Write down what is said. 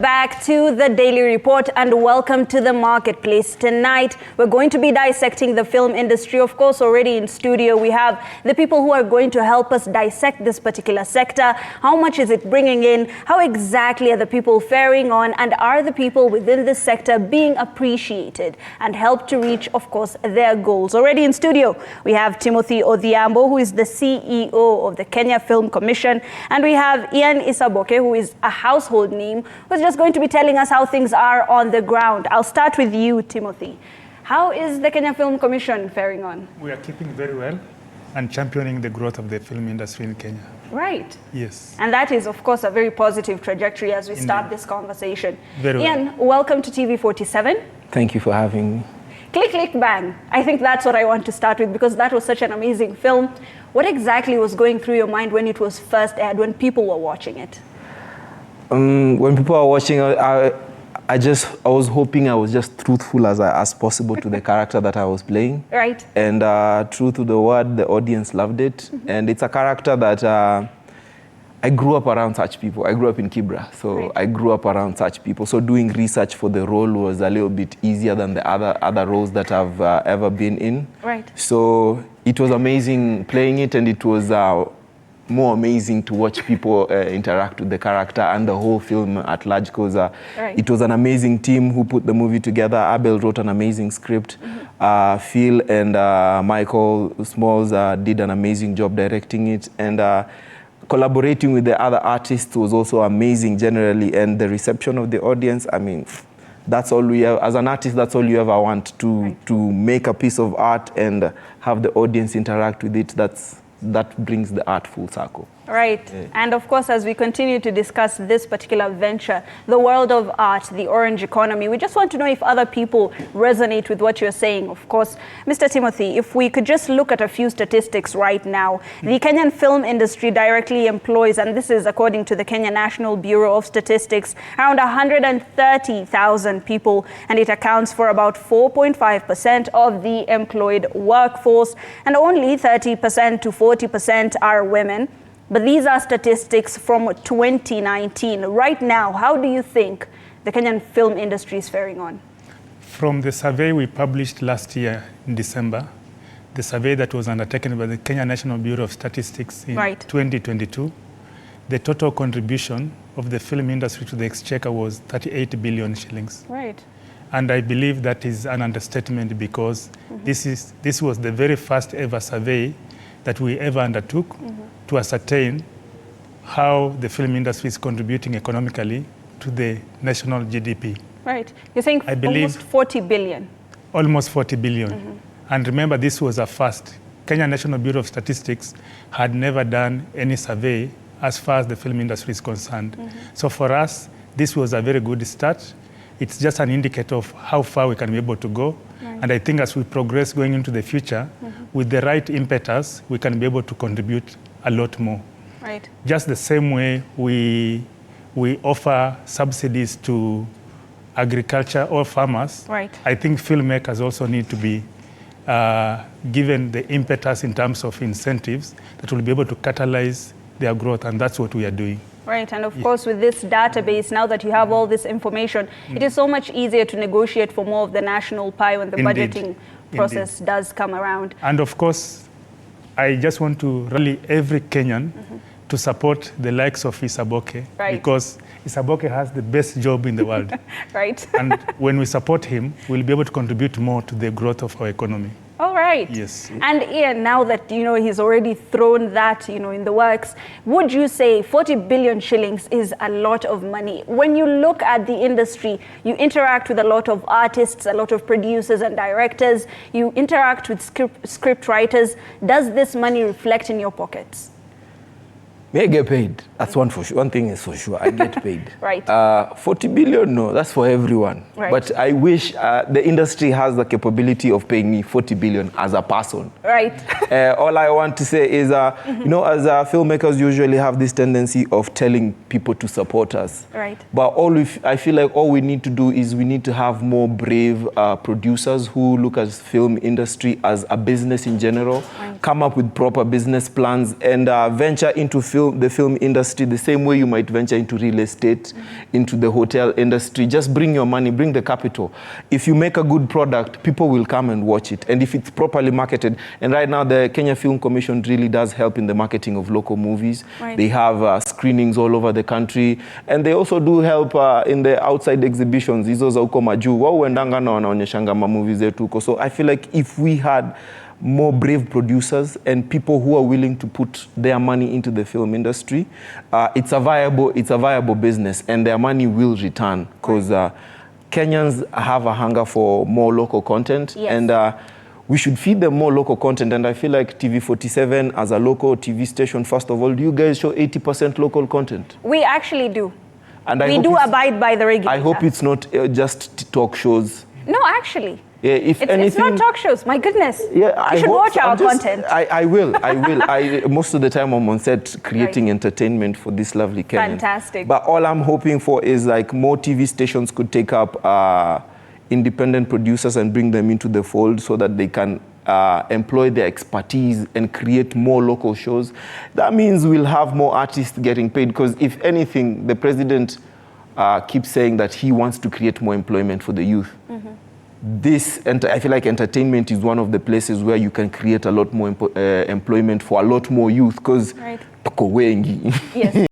Back to the Daily Report and welcome to the marketplace. Tonight, we're going to be dissecting the film industry. Of course, already in studio, we have the people who are going to help us dissect this particular sector. How much is it bringing in? How exactly are the people faring on? And are the people within this sector being appreciated and helped to reach, of course, their goals? Already in studio, we have Timothy Odhiambo, who is the CEO of the Kenya Film Commission. And we have Ian Isaboke, who is a household name, who's just going to be telling us how things are on the ground. I'll start with you, Timothy. How is the Kenya Film Commission faring on? We are keeping very well and championing the growth of the film industry in Kenya. Right. Yes. And that is, of course, a very positive trajectory as we start this conversation. Very Ian, welcome to TV47. Thank you for having me. Click, click, bang. I think that's what I want to start with because that was such an amazing film. What exactly was going through your mind when it was first aired, when people were watching it? When people are watching, I was hoping I was just truthful as possible to the character that I was playing. Right. And true to the word, the audience loved it. Mm-hmm. And it's a character that I grew up around such people. I grew up in Kibra, so right. I grew up around such people. So doing research for the role was a little bit easier than the other roles that I've ever been in. Right. So it was amazing playing it, and it was more amazing to watch people interact with the character and the whole film at large, because right. it was an amazing team who put the movie together. Abel wrote an amazing script. Mm-hmm. Phil and Michael Smalls did an amazing job directing it, and collaborating with the other artists was also amazing generally, and the reception of the audience, I mean, that's all we have. As an artist, that's all you ever want, to make a piece of art and have the audience interact with it. That brings the art full circle. Right. Yeah. And of course, as we continue to discuss this particular venture, the world of art, the orange economy, we just want to know if other people resonate with what you're saying. Of course, Mr. Timothy, if we could just look at a few statistics right now. The Kenyan film industry directly employs, and this is according to the Kenya National Bureau of Statistics, around 130,000 people, and it accounts for about 4.5% of the employed workforce, and only 30% to 40% are women. But these are statistics from 2019. Right now, how do you think the Kenyan film industry is faring on? From the survey we published last year in December, the survey that was undertaken by the Kenya National Bureau of Statistics in 2022, the total contribution of the film industry to the exchequer was 38 billion shillings. Right. And I believe that is an understatement because this was the very first ever survey that we ever undertook to ascertain how the film industry is contributing economically to the national GDP. Right. You're saying almost 40 billion. Almost 40 billion. And remember, this was a first. Kenya National Bureau of Statistics had never done any survey as far as the film industry is concerned. So for us, this was a very good start. It's just an indicator of how far we can be able to go. Right. And I think as we progress going into the future, with the right impetus, we can be able to contribute a lot more. Right. Just the same way we offer subsidies to agriculture or farmers, right. I think filmmakers also need to be given the impetus in terms of incentives that will be able to catalyze their growth, and that's what we are doing. Right, and of course with this database, now that you have all this information, it is so much easier to negotiate for more of the national pie when the budgeting process does come around. And of course, I just want to rally every Kenyan to support the likes of Isaboke, because Isaboke has the best job in the world. Right. And when we support him, we'll be able to contribute more to the growth of our economy. All right. Yes. And Ian, now that, he's already thrown that, in the works, would you say 40 billion shillings is a lot of money? When you look at the industry, you interact with a lot of artists, a lot of producers and directors, you interact with script writers. Does this money reflect in your pockets? May I get paid? That's one for sure. One thing is for sure, I get paid. Right. 40 billion, no, that's for everyone. Right. But I wish the industry has the capability of paying me 40 billion as a person. Right. All I want to say is, as filmmakers usually have this tendency of telling people to support us. Right. But I feel like all we need to do is we need to have more brave producers who look at film industry as a business in general, come up with proper business plans, and venture into film film industry the same way you might venture into real estate, into the hotel industry. Just bring your money, bring the capital. If you make a good product, people will come and watch it. And if it's properly marketed, and right now the Kenya Film Commission really does help in the marketing of local movies. Right. They have screenings all over the country, and they also do help in the outside exhibitions. Hizo za uko majuu, wao huendanga na wanaonyeshanga movies zetu huko. So I feel like if we had more brave producers and people who are willing to put their money into the film industry, it's a viable business, and their money will return, because Kenyans have a hunger for more local content. Yes. And we should feed them more local content. And I feel like TV47 as a local TV station, first of all, do you guys show 80% local content? We actually do. And we do abide by the regulator. I hope it's not just talk shows. No, actually. Yeah, if anything, it's not talk shows. My goodness. Yeah, you should watch our content. I will. Most of the time I'm on set creating entertainment for this lovely Kenyan. Fantastic. But all I'm hoping for is like more TV stations could take up independent producers and bring them into the fold so that they can employ their expertise and create more local shows. That means we'll have more artists getting paid, because if anything, the president keeps saying that he wants to create more employment for the youth. And I feel like entertainment is one of the places where you can create a lot more employment for a lot more youth, because right. tuko wengi. Yes.